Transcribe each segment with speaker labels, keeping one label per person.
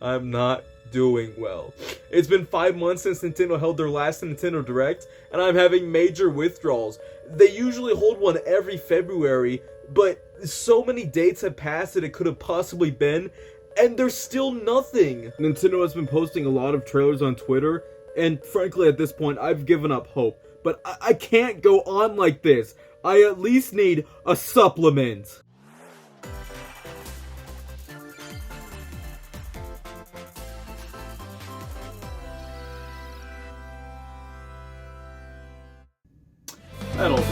Speaker 1: I'm not doing well. It's been 5 months since Nintendo held their last Nintendo Direct, and I'm having major withdrawals. They usually hold one every February, but so many dates have passed that it could have possibly been, and there's still nothing. Nintendo has been posting a lot of trailers on Twitter, and frankly at this point I've given up hope. But I can't go on like this. I at least need a supplement. That'll do.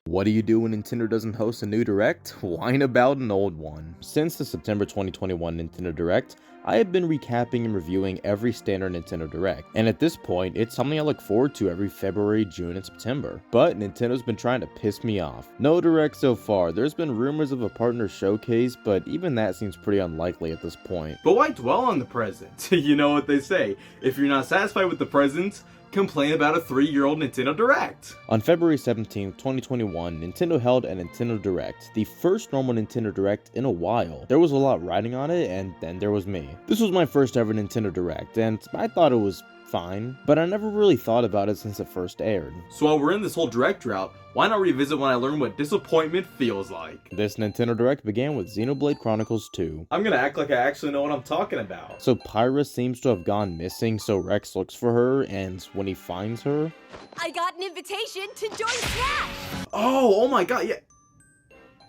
Speaker 1: What do you do when Nintendo doesn't host a new Direct? Whine about an old one. Since the September 2021 Nintendo Direct, I have been recapping and reviewing every standard Nintendo Direct, and at this point, it's something I look forward to every February, June, and September. But Nintendo's been trying to piss me off. No Direct so far. There's been rumors of a partner showcase, but even that seems pretty unlikely at this point. But why dwell on the present? You know what they say, if you're not satisfied with the present, complain about a 3-year-old Nintendo Direct. On February 17th, 2021, Nintendo held a Nintendo Direct, the first normal Nintendo Direct in a while. There was a lot riding on it, and then there was me. This was my first ever Nintendo Direct, and I thought it was fine, but I never really thought about it since it first aired. So while we're in this whole Direct drought, why not revisit when I learned what disappointment feels like? This Nintendo Direct began with Xenoblade Chronicles 2. I'm gonna act like I actually know what I'm talking about. So Pyra seems to have gone missing, so Rex looks for her, and when he finds her...
Speaker 2: I got an invitation to join Smash!
Speaker 1: Oh my god, yeah.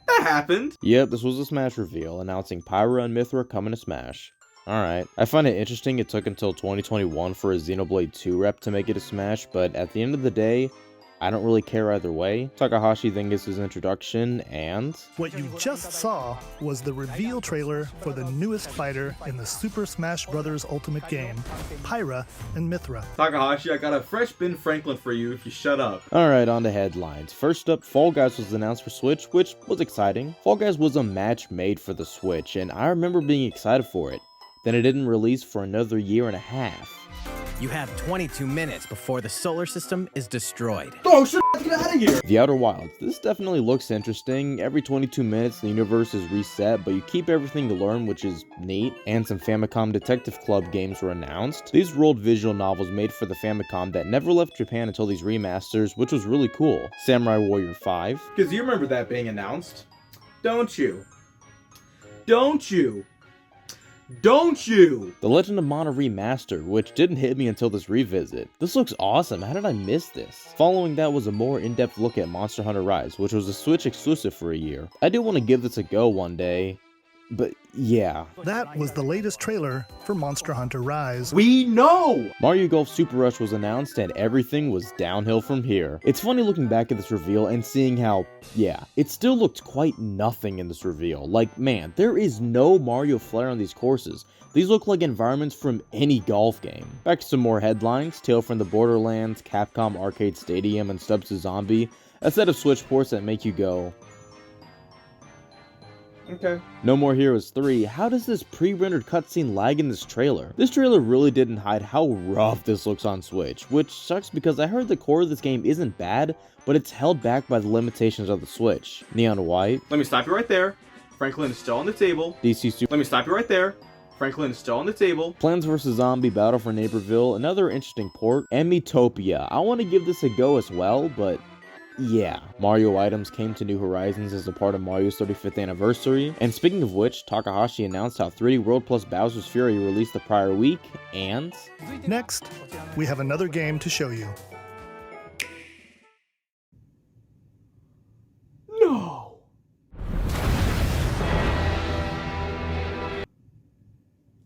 Speaker 1: That happened! Yep, this was a Smash reveal, announcing Pyra and Mythra coming to Smash. Alright, I find it interesting it took until 2021 for a Xenoblade 2 rep to make it a Smash, but at the end of the day, I don't really care either way. Takahashi then gets his introduction, and...
Speaker 3: What you just saw was the reveal trailer for the newest fighter in the Super Smash Bros. Ultimate game, Pyra and Mythra.
Speaker 1: Takahashi, I got a fresh Ben Franklin for you if you shut up. Alright, on to headlines. First up, Fall Guys was announced for Switch, which was exciting. Fall Guys was a match made for the Switch, and I remember being excited for it. Then it didn't release for another year and a half.
Speaker 4: You have 22 minutes before the solar system is destroyed.
Speaker 1: Oh shit, get out of here! The Outer Wilds. This definitely looks interesting. Every 22 minutes the universe is reset, but you keep everything to learn, which is neat. And some Famicom Detective Club games were announced. These were old visual novels made for the Famicom that never left Japan until these remasters, which was really cool. Samurai Warrior 5. Because you remember that being announced, don't you? Don't you? Don't you? The Legend of Mana Remastered, which didn't hit me until this revisit. This looks awesome, how did I miss this? Following that was a more in-depth look at Monster Hunter Rise, which was a Switch exclusive for a year. I do want to give this a go one day, but yeah.
Speaker 3: That was the latest trailer for Monster Hunter Rise.
Speaker 1: We know! Mario Golf Super Rush was announced and everything was downhill from here. It's funny looking back at this reveal and seeing how, yeah, it still looked quite nothing in this reveal. Like, man, there is no Mario flair on these courses. These look like environments from any golf game. Back to some more headlines. Tale from the Borderlands, Capcom Arcade Stadium, and Stubbs to Zombie. A set of Switch ports that make you go... okay. No More Heroes 3. How does this pre-rendered cutscene lag in this trailer? This trailer really didn't hide how rough this looks on Switch, which sucks because I heard the core of this game isn't bad, but it's held back by the limitations of the Switch. Neon White. Let me stop you right there. Franklin is still on the table. DC Super. Let me stop you right there. Franklin is still on the table. Plants vs. Zombie Battle for Neighborville. Another interesting port. And Miitopia. I want to give this a go as well, but... yeah. Mario items came to New Horizons as a part of Mario's 35th anniversary. And speaking of which, Takahashi announced how 3D World plus Bowser's Fury released the prior week, and...
Speaker 3: next, we have another game to show you.
Speaker 1: no!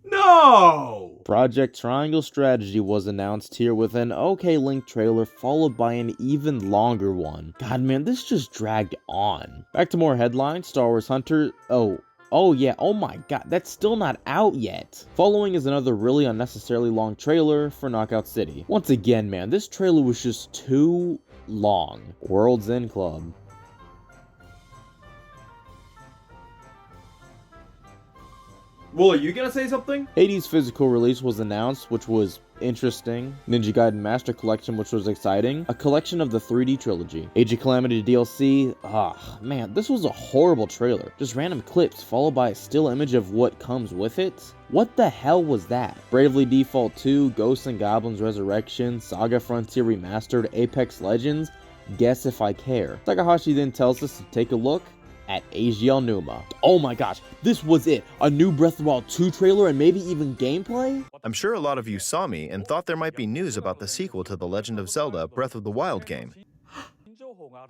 Speaker 1: No! Project Triangle Strategy was announced here with an okay Link trailer followed by an even longer one. God man, this just dragged on. Back to more headlines. Star Wars Hunter... oh yeah, oh my god, that's still not out yet. Following is another really unnecessarily long trailer for Knockout City. Once again, man, this trailer was just too long. World's End Club.
Speaker 5: Will, are you gonna say something?
Speaker 1: Hades' physical release was announced, which was interesting. Ninja Gaiden Master Collection, which was exciting. A collection of the 3D trilogy. Age of Calamity DLC. Man, this was a horrible trailer. Just random clips followed by a still image of what comes with it. What the hell was that? Bravely Default 2, Ghosts and Goblins Resurrection, Saga Frontier Remastered, Apex Legends. Guess if I care. Takahashi then tells us to take a look at Eiji Aonuma. Oh my gosh, this was it! A new Breath of the Wild 2 trailer and maybe even gameplay?
Speaker 6: I'm sure a lot of you saw me and thought there might be news about the sequel to The Legend of Zelda Breath of the Wild game.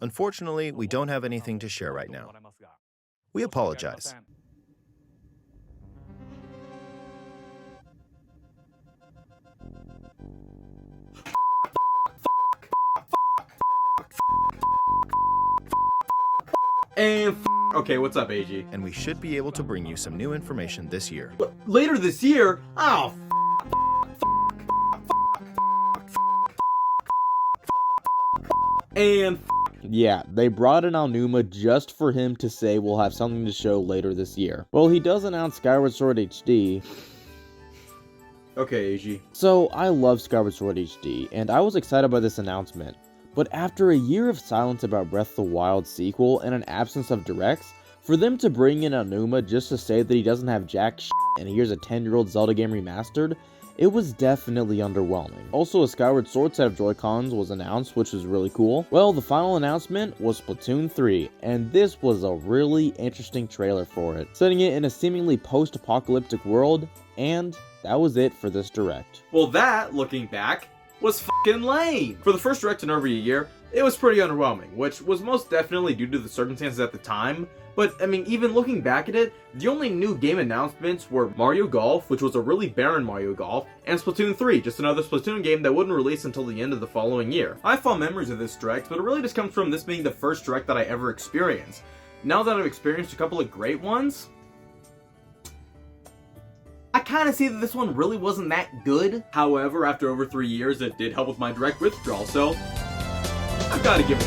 Speaker 6: Unfortunately, we don't have anything to share right now. We apologize.
Speaker 5: And okay, what's up, AG?
Speaker 6: And we should be able to bring you some new information this year.
Speaker 5: Later this year? Oh, and
Speaker 1: Yeah, they brought in Aonuma just for him to say we'll have something to show later this year. Well, he does announce Skyward Sword HD.
Speaker 5: okay, AG.
Speaker 1: So, I love Skyward Sword HD, and I was excited by this announcement. But after a year of silence about Breath of the Wild sequel and an absence of directs, for them to bring in Aonuma just to say that he doesn't have jack shit and here's a 10-year-old Zelda game remastered, it was definitely underwhelming. Also, a Skyward Sword set of Joy-Cons was announced, which was really cool. Well, the final announcement was Splatoon 3, and this was a really interesting trailer for it, setting it in a seemingly post-apocalyptic world, and that was it for this direct.
Speaker 5: Well, that, looking back, was fucking lame. For the first direct in over a year, it was pretty underwhelming, which was most definitely due to the circumstances at the time. But, I mean, even looking back at it, the only new game announcements were Mario Golf, which was a really barren Mario Golf, and Splatoon 3, just another Splatoon game that wouldn't release until the end of the following year. I have fond memories of this direct, but it really just comes from this being the first direct that I ever experienced. Now that I've experienced a couple of great ones, I kind of see that this one really wasn't that good. However, after over 3 years, it did help with my direct withdrawal, so I've got to give it